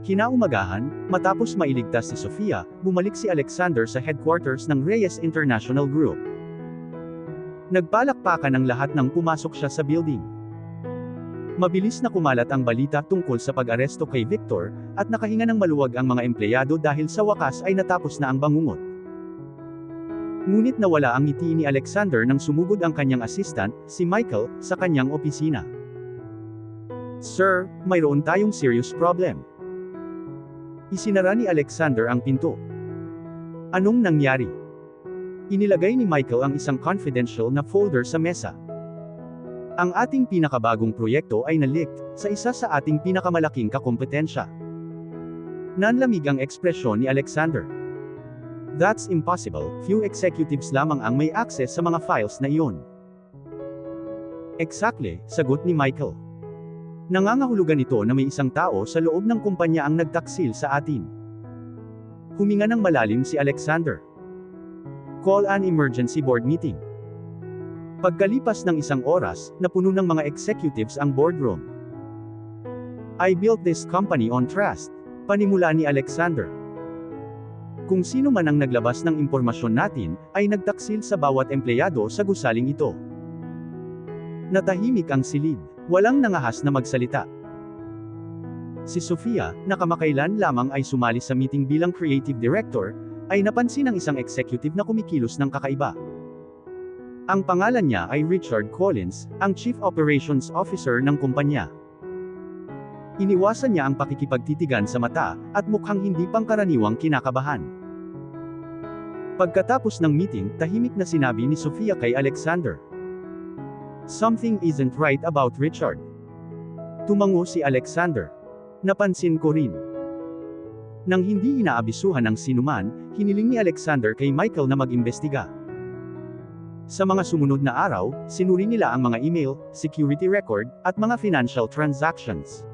Kinaumagahan, matapos mailigtas si Sofia, bumalik si Alexander sa headquarters ng Reyes International Group. Nagpalakpakan ang lahat nang pumasok siya sa building. Mabilis na kumalat ang balita tungkol sa pag-aresto kay Victor, at nakahinga ng maluwag ang mga empleyado dahil sa wakas ay natapos na ang bangungot. Ngunit nawala ang ngiti ni Alexander nang sumugod ang kanyang assistant, si Michael, sa kanyang opisina. "Sir, mayroon tayong serious problem." Isinara ni Alexander ang pinto. "Anong nangyari?" Inilagay ni Michael ang isang confidential na folder sa mesa. "Ang ating pinakabagong proyekto ay na-leaked, sa isa sa ating pinakamalaking kakompetensya." Nanlamig ang ekspresyon ni Alexander. "That's impossible, few executives lamang ang may access sa mga files na iyon." "Exactly," sagot ni Michael. "Nangangahulugan ito na may isang tao sa loob ng kumpanya ang nagtaksil sa atin." Huminga ng malalim si Alexander. "Call an emergency board meeting." Pagkalipas ng isang oras, napuno ng mga executives ang boardroom. "I built this company on trust," panimula ni Alexander. "Kung sino man ang naglabas ng impormasyon natin, ay nagtaksil sa bawat empleyado sa gusaling ito." Natahimik ang silid. Walang nangahas na magsalita. Si Sofia, na kamakailan lamang ay sumali sa meeting bilang creative director, ay napansin ng isang executive na kumikilos ng kakaiba. Ang pangalan niya ay Richard Collins, ang Chief Operations Officer ng kumpanya. Iniwasan niya ang pakikipagtitigan sa mata, at mukhang hindi pangkaraniwang kinakabahan. Pagkatapos ng meeting, tahimik na sinabi ni Sofia kay Alexander, "Something isn't right about Richard." Tumango si Alexander. "Napansin ko rin." Nang hindi inaabisuhan ng sinuman, hiniling ni Alexander kay Michael na mag-imbestiga. Sa mga sumunod na araw, sinuri nila ang mga email, security record, at mga financial transactions.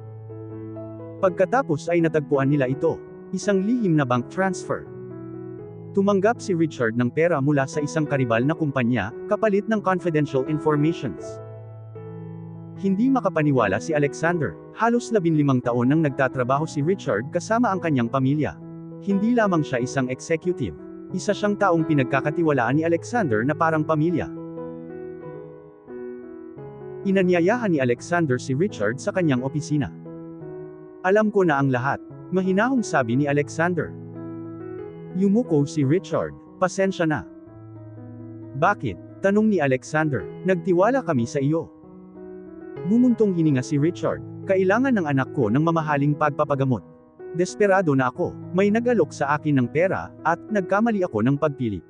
Pagkatapos ay natagpuan nila ito, isang lihim na bank transfer. Tumanggap si Richard ng pera mula sa isang karibal na kumpanya, kapalit ng confidential informations. Hindi makapaniwala si Alexander. Halos 15 taon nang nagtatrabaho si Richard kasama ang kanyang pamilya. Hindi lamang siya isang executive. Isa siyang taong pinagkakatiwalaan ni Alexander na parang pamilya. Inanyayahan ni Alexander si Richard sa kanyang opisina. "Alam ko na ang lahat," mahinahong sabi ni Alexander. Yumuko si Richard. "Pasensya na." "Bakit?" tanong ni Alexander. "Nagtiwala kami sa iyo." Bumuntong hininga si Richard. "Kailangan ng anak ko ng mamahaling pagpapagamot. Desperado na ako, may nag-alok sa akin ng pera, at nagkamali ako ng pagpili."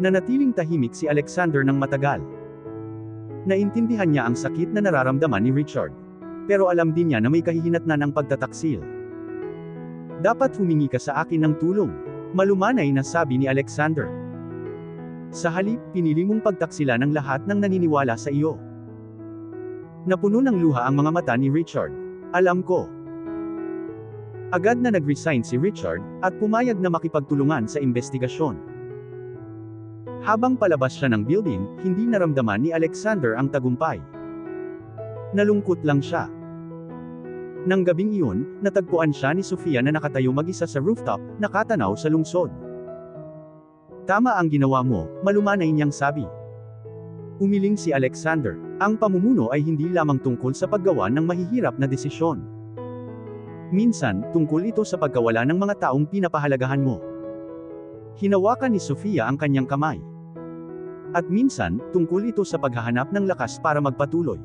Nanatiling tahimik si Alexander ng matagal. Naintindihan niya ang sakit na nararamdaman ni Richard. Pero alam din niya na may kahihinatnan ang pagtataksil. "Dapat humingi ka sa akin ng tulong," malumanay na sabi ni Alexander. "Sa halip, pinili mong pagtaksila ng lahat ng naniniwala sa iyo." Napuno ng luha ang mga mata ni Richard. "Alam ko." Agad na nag-resign si Richard, at pumayag na makipagtulungan sa investigasyon. Habang palabas siya ng building, hindi naramdaman ni Alexander ang tagumpay. Nalungkot lang siya. Nang gabing iyon, natagpuan siya ni Sofia na nakatayo mag-isa sa rooftop, nakatanaw sa lungsod. "Tama ang ginawa mo," malumanay niyang sabi. Umiling si Alexander. Ang pamumuno ay hindi lamang tungkol sa paggawa ng mahihirap na desisyon. Minsan, tungkol ito sa pagkawala ng mga taong pinapahalagahan mo. Hinawakan ni Sofia ang kanyang kamay. At minsan, tungkol ito sa paghahanap ng lakas para magpatuloy.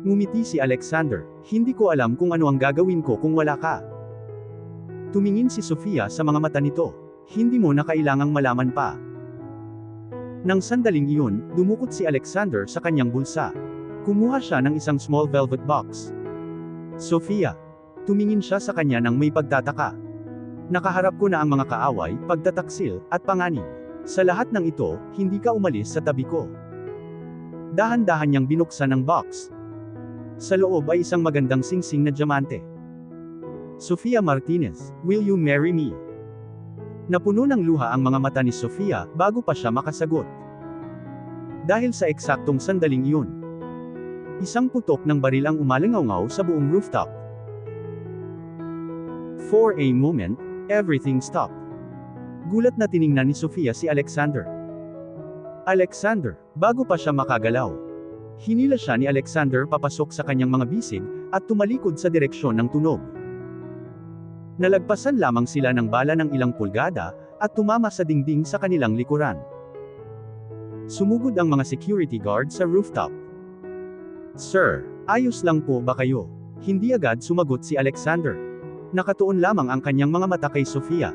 Ngumiti si Alexander. "Hindi ko alam kung ano ang gagawin ko kung wala ka." Tumingin si Sofia sa mga mata nito. "Hindi mo na kailangang malaman pa." Nang sandaling iyon, dumukot si Alexander sa kanyang bulsa. Kumuha siya ng isang small velvet box. "Sofia." Tumingin siya sa kanya nang may pagtataka. "Nakaharap ko na ang mga kaaway, pagtataksil, at panganib. Sa lahat ng ito, hindi ka umalis sa tabi ko." Dahan-dahan niyang binuksan ang box. Sa loob ay isang magandang singsing na diamante. "Sofia Martinez, will you marry me?" Napuno ng luha ang mga mata ni Sofia, bago pa siya makasagot. Dahil sa eksaktong sandaling iyon, isang putok ng baril ang umalingaw sa buong rooftop. For a moment, everything stopped. Gulat na tiningnan ni Sofia si Alexander. Alexander, bago pa siya makagalaw. Hinila siya ni Alexander papasok sa kanyang mga bisig, at tumalikod sa direksyon ng tunog. Nalagpasan lamang sila ng bala ng ilang pulgada, at tumama sa dingding sa kanilang likuran. Sumugod ang mga security guard sa rooftop. Sir, ayos lang po ba kayo? Hindi agad sumagot si Alexander. Nakatuon lamang ang kanyang mga mata kay Sofia.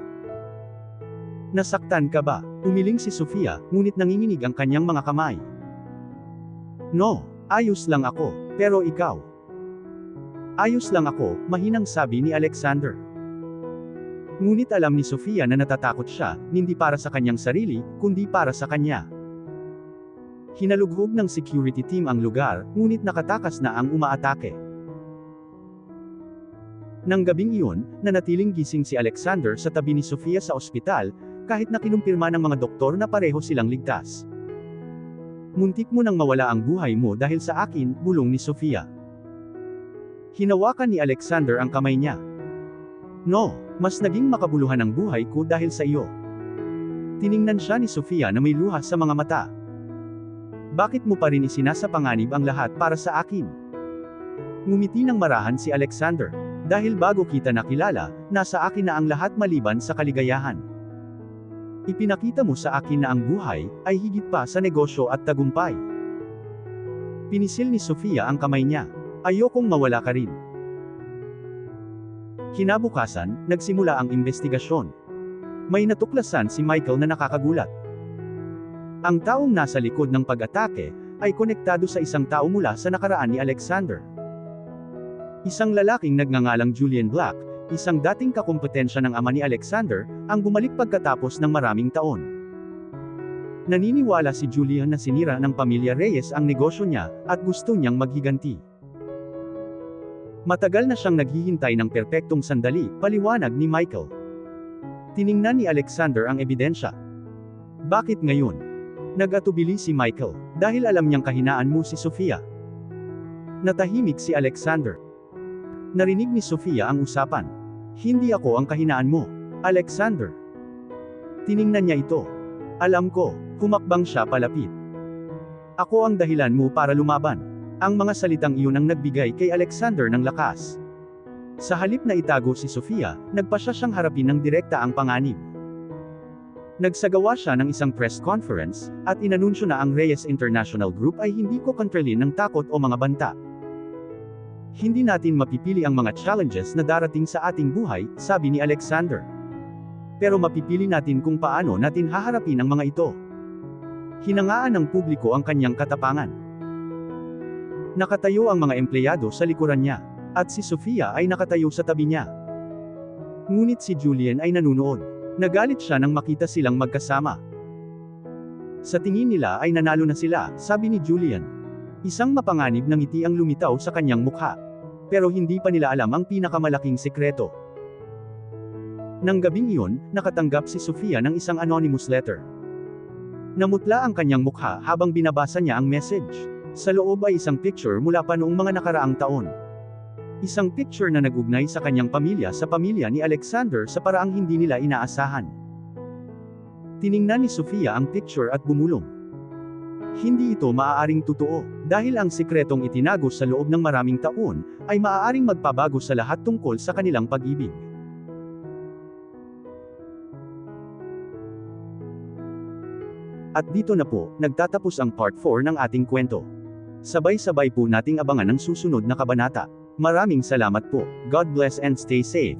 Nasaktan ka ba? Umiling si Sofia, ngunit nanginginig ang kanyang mga kamay. No, ayos lang ako, pero ikaw? Ayos lang ako, mahinang sabi ni Alexander. Ngunit alam ni Sofia na natatakot siya, hindi para sa kanyang sarili, kundi para sa kanya. Hinalughog ng security team ang lugar, ngunit nakatakas na ang umaatake. Nang gabing iyon, nanatiling gising si Alexander sa tabi ni Sofia sa ospital, kahit na kinumpirma ng mga doktor na pareho silang ligtas. Muntik mo nang mawala ang buhay mo dahil sa akin, bulong ni Sofia. Hinawakan ni Alexander ang kamay niya. No, mas naging makabuluhan ang buhay ko dahil sa iyo. Tiningnan siya ni Sofia na may luha sa mga mata. Bakit mo pa rin isinasapanganib ang lahat para sa akin? Ngumiti ng marahan si Alexander. Dahil bago kita nakilala, nasa akin na ang lahat maliban sa kaligayahan. Ipinakita mo sa akin na ang buhay, ay higit pa sa negosyo at tagumpay. Pinisil ni Sofia ang kamay niya. Ayokong mawala ka rin. Kinabukasan, nagsimula ang investigasyon. May natuklasan si Michael na nakakagulat. Ang taong nasa likod ng pag-atake, ay konektado sa isang tao mula sa nakaraan ni Alexander. Isang lalaking nagngangalang Julian Black, isang dating kakumpetensya ng ama ni Alexander, ang bumalik pagkatapos ng maraming taon. Naniniwala si Julian na sinira ng pamilya Reyes ang negosyo niya, at gusto niyang maghiganti. Matagal na siyang naghihintay ng perpektong sandali, paliwanag ni Michael. Tiningnan ni Alexander ang ebidensya. Bakit ngayon? Nag-atubili si Michael, dahil alam niyang kahinaan mo si Sofia. Natahimik si Alexander. Narinig ni Sofia ang usapan. Hindi ako ang kahinaan mo, Alexander. Tiningnan niya ito. Alam ko, humakbang siya palapit. Ako ang dahilan mo para lumaban. Ang mga salitang iyon ang nagbigay kay Alexander ng lakas. Sa halip na itago si Sofia, nagpasya siyang harapin ng direkta ang panganib. Nagsagawa siya ng isang press conference, at inanunsyo na ang Reyes International Group ay hindi ko kontrolin ng takot o mga banta. Hindi natin mapipili ang mga challenges na darating sa ating buhay, sabi ni Alexander. Pero mapipili natin kung paano natin haharapin ang mga ito. Hinangaan ng publiko ang kanyang katapangan. Nakatayo ang mga empleyado sa likuran niya, at si Sofia ay nakatayo sa tabi niya. Ngunit si Julian ay nanunood. Nagalit siya nang makita silang magkasama. Sa tingin nila ay nanalo na sila, sabi ni Julian. Isang mapanganib na ngiti ang lumitaw sa kanyang mukha. Pero hindi pa nila alam ang pinakamalaking sekreto. Nang gabing iyon, nakatanggap si Sofia ng isang anonymous letter. Namutla ang kanyang mukha habang binabasa niya ang message. Sa loob ay isang picture mula pa noong mga nakaraang taon. Isang picture na nag-ugnay sa kanyang pamilya sa pamilya ni Alexander sa paraang hindi nila inaasahan. Tiningnan ni Sofia ang picture at bumulong. Hindi ito maaaring totoo, dahil ang sikretong itinago sa loob ng maraming taon, ay maaaring magpabago sa lahat tungkol sa kanilang pag-ibig. At dito na po, nagtatapos ang part 4 ng ating kwento. Sabay-sabay po nating abangan ang susunod na kabanata. Maraming salamat po. God bless and stay safe.